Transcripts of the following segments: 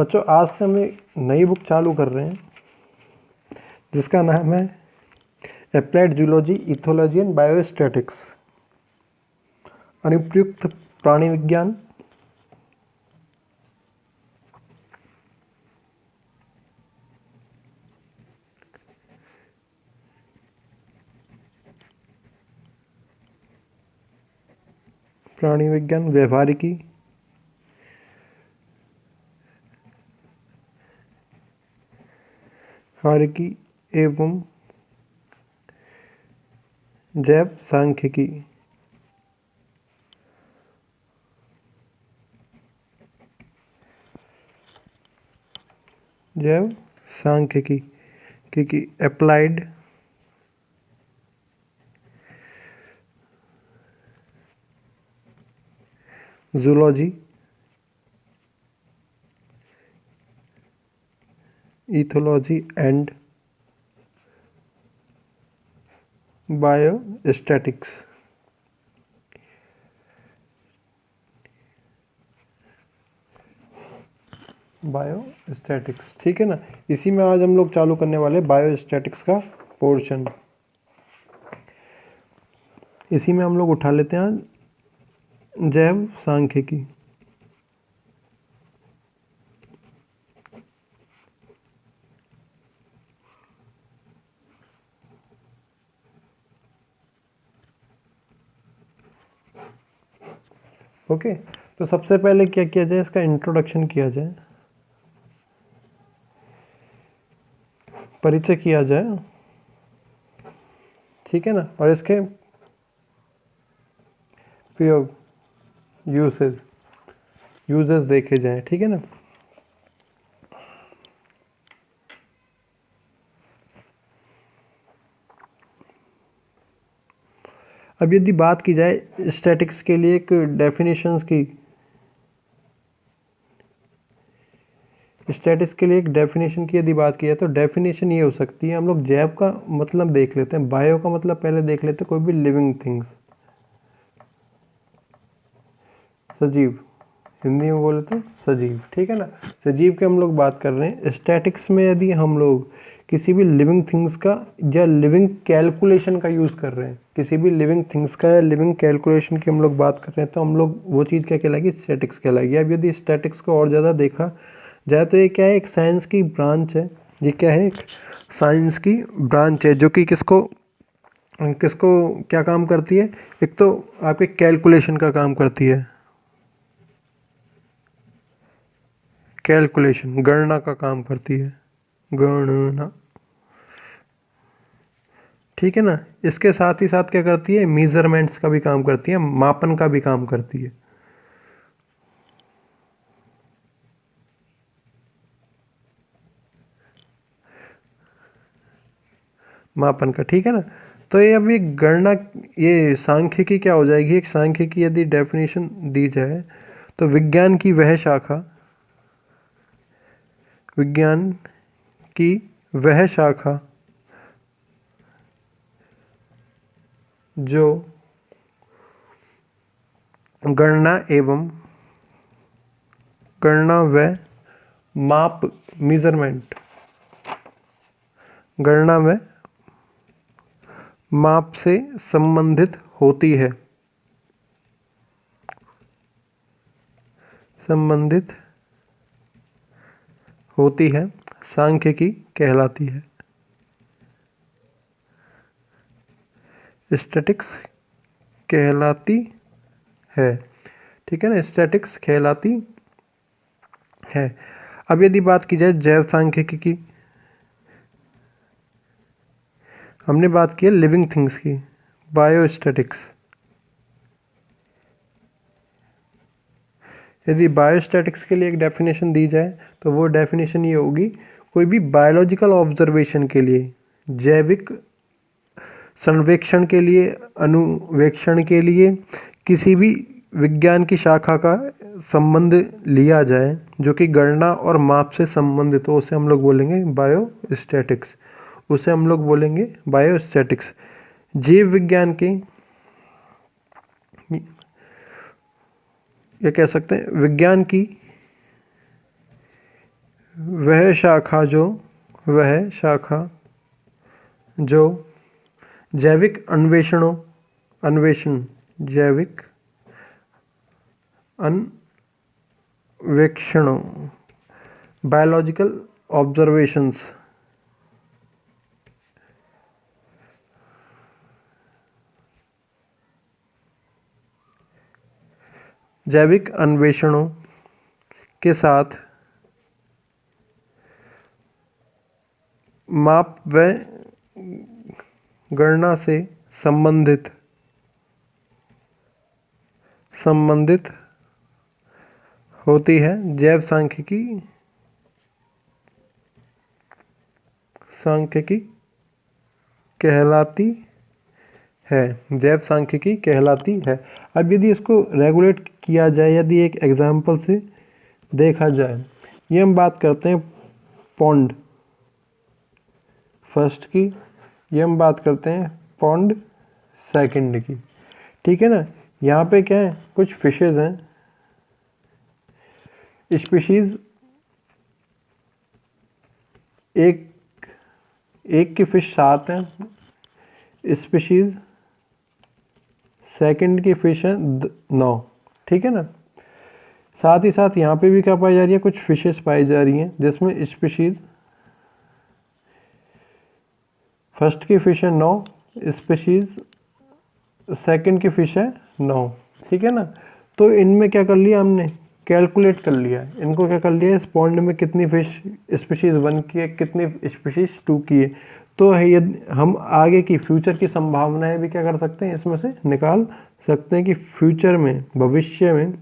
बच्चों आज से हम एक नई बुक चालू कर रहे हैं जिसका नाम है applied zoology, ethology and biostatics, अनुप्रयुक्त प्राणी विज्ञान। प्राणी विज्ञान, व्यवहारिकी, व्यवहारिकी एवं जैव सांख्यिकी। जैव सांख्यिकी क्योंकि applied zoology, ethology and biostatics. Biostatics, ठीक है ना। इसी में आज हम लोग चालू करने वाले बायोस्टैटिक्स का पोर्शन। इसी में हम लोग उठा लेते हैं जैव सांख्यिकी। ओके, तो सबसे पहले क्या किया जाए, इसका इंट्रोडक्शन किया जाए, परिचय किया जाए, ठीक है ना। और इसके प्रयोग, यूजेस देखे जाएं, ठीक है ना। अब यदि बात की जाए स्टैटिक्स के लिए एक डेफिनेशंस की, स्टैटिक्स के लिए एक डेफिनेशन की यदि बात की जाए तो डेफिनेशन ये हो सकती है, हम लोग जैव का मतलब देख लेते हैं, बायो का मतलब पहले देख लेते हैं, कोई भी लिविंग थिंग्स, सजीव, हिंदी में बोले तो सजीव, ठीक है ना। सजीव की हम लोग बात कर रहे हैं। स्टैटिक्स में यदि हम लोग किसी भी लिविंग थिंग्स का या लिविंग कैलकुलेशन का यूज़ कर रहे हैं, किसी भी लिविंग थिंग्स का या लिविंग कैलकुलेशन की हम लोग बात कर रहे हैं, तो हम लोग वो चीज़ क्या कहलाएगी, स्टैटिक्स कहलाएगी। अब यदि स्टैटिक्स को और ज़्यादा देखा जाए तो ये क्या है, एक साइंस की ब्रांच है। ये क्या है, एक साइंस की ब्रांच है जो कि किसको किसको क्या काम करती है, एक तो आपके कैलकुलेशन का काम करती है, कैलकुलेशन गणना का काम करती है, गणना, ठीक है ना। इसके साथ ही साथ क्या करती है, मेजरमेंट्स का भी काम करती है, मापन का भी काम करती है, मापन का, ठीक है ना। तो ये अभी गणना, ये सांख्यिकी क्या हो जाएगी, एक सांख्यिकी यदि डेफिनेशन दी जाए तो विज्ञान की वह शाखा, विज्ञान की वह शाखा जो गणना एवं गणना व माप, मेजरमेंट, गणना व माप से संबंधित होती है, संबंधित होती है, सांख्यिकी कहलाती है, स्टैटिक्स कहलाती है, ठीक है ना, स्टैटिक्स कहलाती है। अब यदि बात की जाए जैव सांख्यिकी की, हमने बात की है लिविंग थिंग्स की, बायोस्टैटिक्स। यदि बायोस्टैटिक्स के लिए एक डेफिनेशन दी जाए तो वो डेफिनेशन ये होगी, कोई भी बायोलॉजिकल ऑब्जर्वेशन के लिए, जैविक सर्वेक्षण के लिए, अनुवेक्षण के लिए किसी भी विज्ञान की शाखा का संबंध लिया जाए जो कि गणना और माप से संबंधित हो, उसे हम लोग बोलेंगे बायोस्टैटिक्स, उसे हम लोग बोलेंगे बायोस्टैटिक्स। जीव विज्ञान के, ये कह सकते हैं विज्ञान की वह शाखा जो जैविक अन्वेषणों बायोलॉजिकल ऑब्जर्वेशंस जैविक अन्वेषणों के साथ माप व गणना से संबंधित होती है। जैव सांख्यिकी कहलाती है। जैव सांख्यिकी कहलाती है। अब यदि इसको रेगुलेट किया जाए, यदि एक एग्जाम्पल से देखा जाए, ये हम बात करते हैं पॉन्ड फर्स्ट की, ये हम बात करते हैं पॉन्ड सेकंड की, ठीक है ना। यहाँ पे क्या है, कुछ फिशेज हैं, स्पीशीज एक की फिश 7 है, स्पीशीज सेकंड की फिश है 9, ठीक है ना। साथ ही साथ यहाँ पे भी क्या पाई जा रही है, कुछ फिशेस पाई जा रही हैं, जिसमें स्पीशीज फर्स्ट की फिश है 9, स्पीशीज सेकंड की फिश है 9, ठीक है ना। तो इनमें क्या कर लिया हमने, कैलकुलेट कर लिया, इनको क्या कर लिया, इस पॉन्ड में कितनी फिश स्पीशीज 1 की है, कितनी स्पीशीज 2 की है। तो यदि हम आगे की फ्यूचर की संभावनाएं भी क्या कर सकते हैं, इसमें से निकाल सकते हैं कि फ्यूचर में, भविष्य में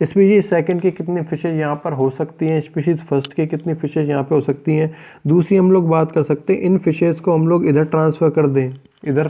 स्पीशीज सेकंड की कितनी फिशेज यहाँ पर हो सकती हैं, स्पीशीज फर्स्ट की कितनी फिशेज यहाँ पे हो सकती हैं। दूसरी हम लोग बात कर सकते हैं, इन फिशेज को हम लोग इधर ट्रांसफ़र कर दें, इधर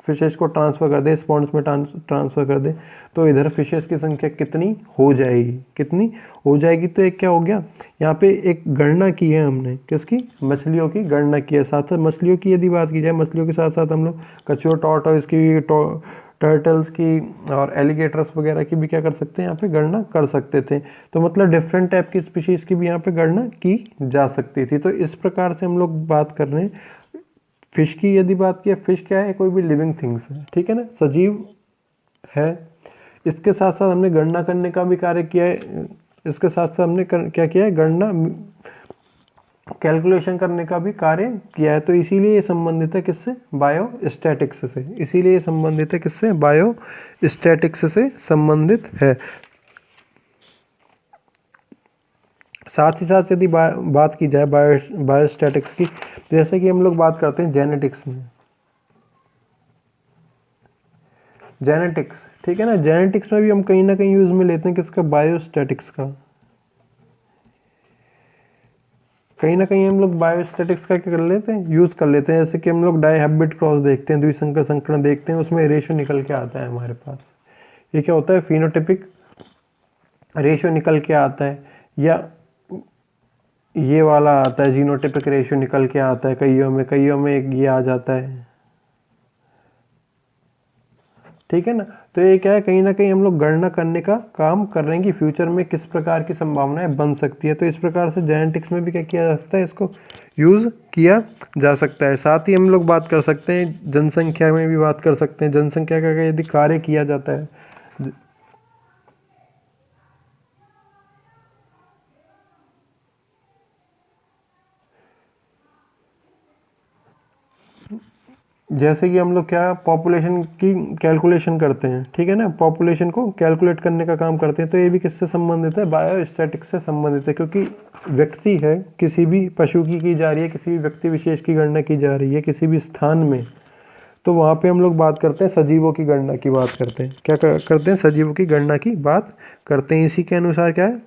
फिशेज को ट्रांसफ़र कर दें, स्पॉन्ड्स में ट्रांसफ़र कर दें, तो इधर फिशेज की संख्या कितनी हो जाएगी। तो एक क्या हो गया, यहाँ पे एक गणना की है हमने, किसकी, मछलियों की गणना की है। साथ साथ मछलियों की यदि बात की जाए, मछलियों के साथ साथ हम लोग कछुआ, टॉर्टोइस की, टर्टल्स की और एलिगेटर्स वगैरह की भी क्या कर सकते हैं, यहाँ पे गणना कर सकते थे। तो मतलब डिफरेंट टाइप की स्पीशीज़ की भी यहाँ पे गणना की जा सकती थी। तो इस प्रकार से हम लोग बात कर रहे हैं फिश की। यदि बात की, फिश क्या है, कोई भी लिविंग थिंग्स है, ठीक है ना, सजीव है। इसके साथ साथ हमने गणना करने का भी कार्य किया है, इसके साथ साथ हमने क्या किया है, गणना कैलकुलेशन करने का भी कार्य किया है। तो इसीलिए ये संबंधित है किससे, बायोस्टैटिक्स से। इसीलिए ये संबंधित है किससे, बायोस्टैटिक्स से संबंधित है। साथ ही साथ यदि बात की जाए बायोस्टैटिक्स की, जैसे कि हम लोग बात करते हैं जेनेटिक्स में, जेनेटिक्स, ठीक है ना। जेनेटिक्स में भी हम कहीं ना कहीं यूज में लेते हैं किसका, बायोस्टैटिक्स का। कहीं ना कहीं हम लोग बायोस्टैटिक्स का क्या कर लेते हैं, यूज कर लेते हैं। जैसे कि हम लोग डाइहैब्रिड क्रॉस देखते हैं, द्विसंकर संकरण देखते हैं, उसमें रेशियो निकल के आता है हमारे पास। ये क्या होता है, फिनोटिपिक रेशियो निकल के आता है, या ये वाला आता है, जीनोटिपिक रेशियो निकल के आता है। कईयों में एक ये आ जाता है, ठीक है ना। तो ये क्या है, कहीं ना कहीं हम लोग गणना करने का काम कर रहे हैं कि फ्यूचर में किस प्रकार की संभावनाएं बन सकती है। तो इस प्रकार से जेनेटिक्स में भी क्या किया जा सकता है, इसको यूज़ किया जा सकता है। साथ ही हम लोग बात कर सकते हैं, जनसंख्या में भी बात कर सकते हैं। जनसंख्या का यदि कार्य किया जाता है, जैसे कि हम लोग क्या पॉपुलेशन की कैलकुलेशन करते हैं, ठीक है ना, पॉपुलेशन को कैलकुलेट करने का काम करते हैं। तो ये भी किससे संबंधित है, बायोस्टैटिक्स से संबंधित है। क्योंकि व्यक्ति है, किसी भी पशु की जा रही है, किसी भी व्यक्ति विशेष की गणना की जा रही है किसी भी स्थान में, तो वहाँ पे हम लोग बात करते हैं सजीवों की गणना की बात करते हैं। क्या करते हैं, सजीवों की गणना की बात करते हैं। इसी के अनुसार क्या है,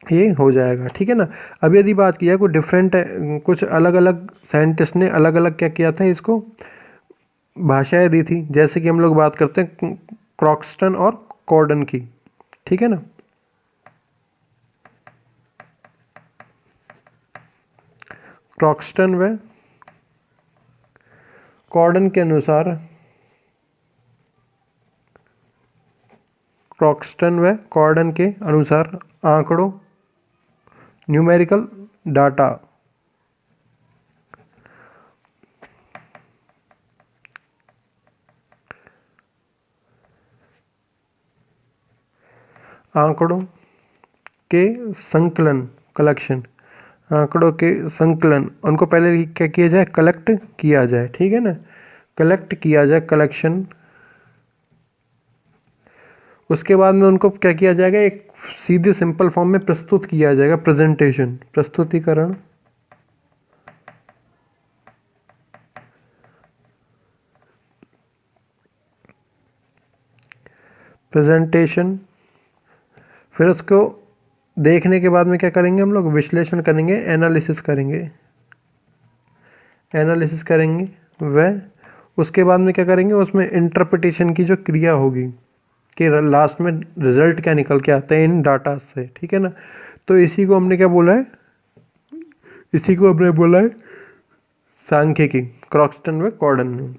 ये हो जाएगा, ठीक है ना। अब यदि बात की जाए, कोई डिफरेंट कुछ अलग अलग साइंटिस्ट ने अलग अलग क्या किया था, इसको भाषाएं दी थी। जैसे कि हम लोग बात करते हैं क्रॉक्सटन और कॉर्डन की, ठीक है ना। क्रॉक्सटन व कॉर्डन के अनुसार, क्रॉक्सटन व कॉर्डन के अनुसार आंकड़ों न्यूमेरिकल डाटा, आंकड़ों के संकलन, कलेक्शन, आंकड़ों के संकलन, उनको पहले क्या किया जाए, कलेक्ट किया जाए, ठीक है ना, कलेक्ट किया जाए, कलेक्शन। उसके बाद में उनको क्या किया जाएगा, एक सीधे सिंपल फॉर्म में प्रस्तुत किया जाएगा, प्रेजेंटेशन, प्रस्तुतिकरण, प्रेजेंटेशन। फिर उसको देखने के बाद में क्या करेंगे हम लोग, विश्लेषण करेंगे, एनालिसिस करेंगे, एनालिसिस करेंगे। वह उसके बाद में क्या करेंगे, उसमें इंटरप्रिटेशन की जो क्रिया होगी कि लास्ट में रिजल्ट क्या निकल के आता है इन डाटा से, ठीक है ना। तो इसी को हमने क्या बोला है, इसी को हमने बोला है सांख्यिकी, क्रॉक्सटन व कॉर्डन ने।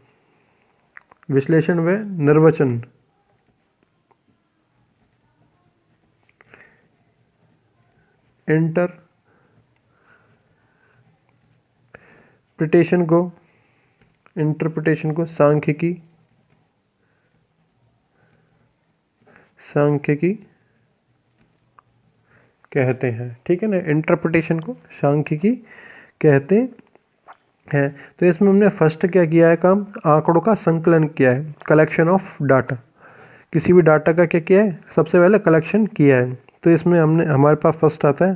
विश्लेषण व निर्वचन, इंटरप्रिटेशन को सांख्यिकी, सांख्यिकी कहते हैं, ठीक है ना। इंटरप्रिटेशन को सांख्यिकी कहते हैं। तो इसमें हमने फर्स्ट क्या किया है काम, आंकड़ों का संकलन किया है, कलेक्शन ऑफ डाटा। किसी भी डाटा का क्या किया है, सबसे पहले कलेक्शन किया है। तो इसमें हमने, हमारे पास फर्स्ट आता है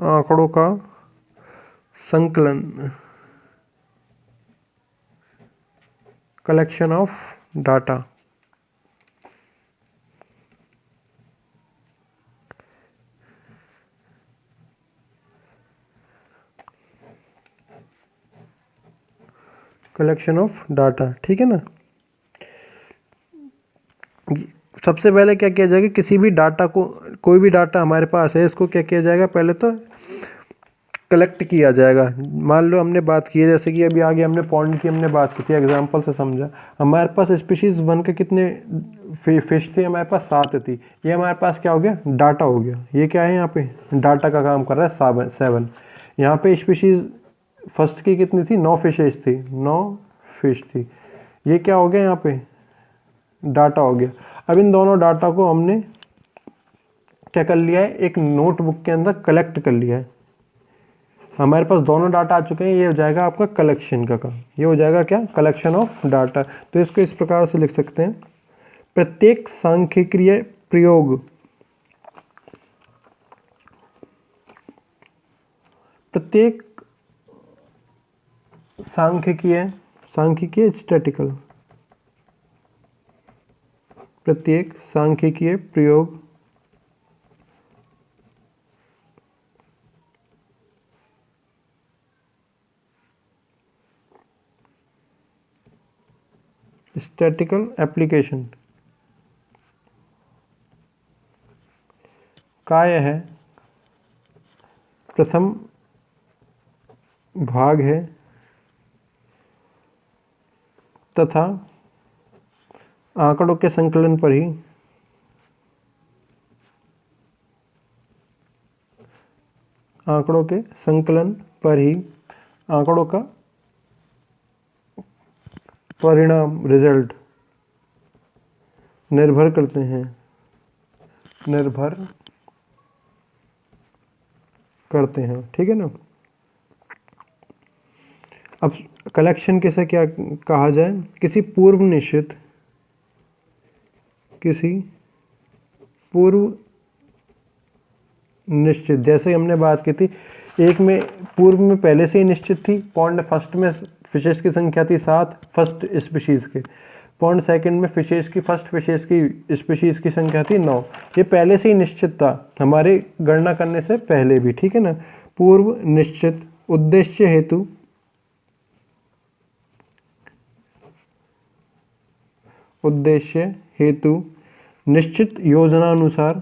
आंकड़ों का संकलन, collection of data. Collection of data, ठीक है ना। सबसे पहले क्या किया जाएगा, किसी भी डाटा को, कोई भी डाटा हमारे पास है, इसको क्या किया जाएगा, पहले तो कलेक्ट किया जाएगा। मान लो हमने बात की है, जैसे कि अभी आगे हमने पॉन्ड की हमने बात की थी, एग्जांपल से समझा। हमारे पास स्पीशीज 1 के कितने फिश थे, हमारे पास 7 थी। ये हमारे पास क्या हो गया, डाटा हो गया। ये क्या है, यहाँ पे डाटा का काम कर रहा है 7। यहाँ पे स्पीशीज फर्स्ट की कितनी थी, 9 फिशेज थी, 9 फिश थी। ये क्या हो गया, यहाँ पे डाटा हो गया। अब इन दोनों डाटा को हमने क्या कर लिया है, एक नोटबुक के अंदर कलेक्ट कर लिया है। हमारे पास दोनों डाटा आ चुके हैं, ये हो जाएगा आपका कलेक्शन का काम। ये हो जाएगा क्या, कलेक्शन ऑफ डाटा। तो इसको इस प्रकार से लिख सकते हैं, प्रत्येक सांख्यिकीय प्रयोग, प्रत्येक सांख्यिकीय स्टैटिकल, प्रत्येक सांख्यिकीय प्रयोग स्टैटिकल एप्लीकेशन का यह है प्रथम भाग है तथा आंकड़ों के संकलन पर ही आंकड़ों का परिणाम, रिजल्ट निर्भर करते हैं, ठीक है ना। अब कलेक्शन किसे क्या कहा जाए, किसी पूर्व निश्चित, जैसे हमने बात की थी, एक में पूर्व में पहले से ही निश्चित थी। पॉन्ड फर्स्ट में फिशेस की संख्या थी 7 फर्स्ट स्पीशीज के। पॉन्ड सेकंड में फर्स्ट फिशेस की स्पीशीज की संख्या थी 9। ये पहले से ही निश्चित था, हमारे गणना करने से पहले भी, ठीक है ना। पूर्व निश्चित, उद्देश्य हेतु निश्चित योजनानुसार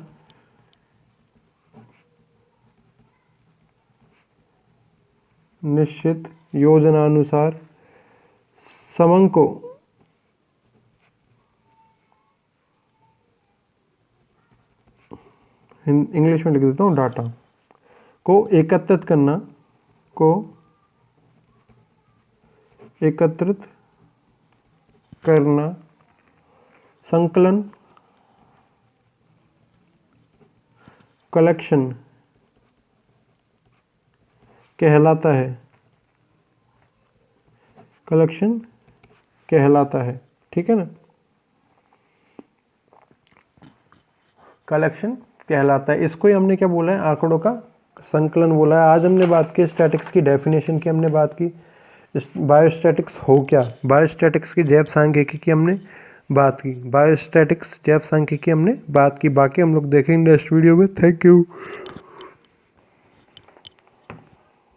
समंको इंग्लिश में लिख देता हूँ, डाटा को एकत्रित करना, को एकत्रित करना, संकलन, कलेक्शन कहलाता है, कलेक्शन कहलाता है। ठीक है ना, कलेक्शन कहलाता है। इसको ही हमने क्या बोला है, आंकड़ों का संकलन बोला है। आज हमने बात की स्टैटिक्स की डेफिनेशन की, हमने बात की बायोस्टैटिक्स हो क्या, बायोस्टैटिक्स की जैव सांख्यिकी की हमने बात की, बायोस्टैटिक्स जैव सांख्यिकी हमने बात की। बाकी हम लोग देखेंगे नेक्स्ट वीडियो में। Thank you.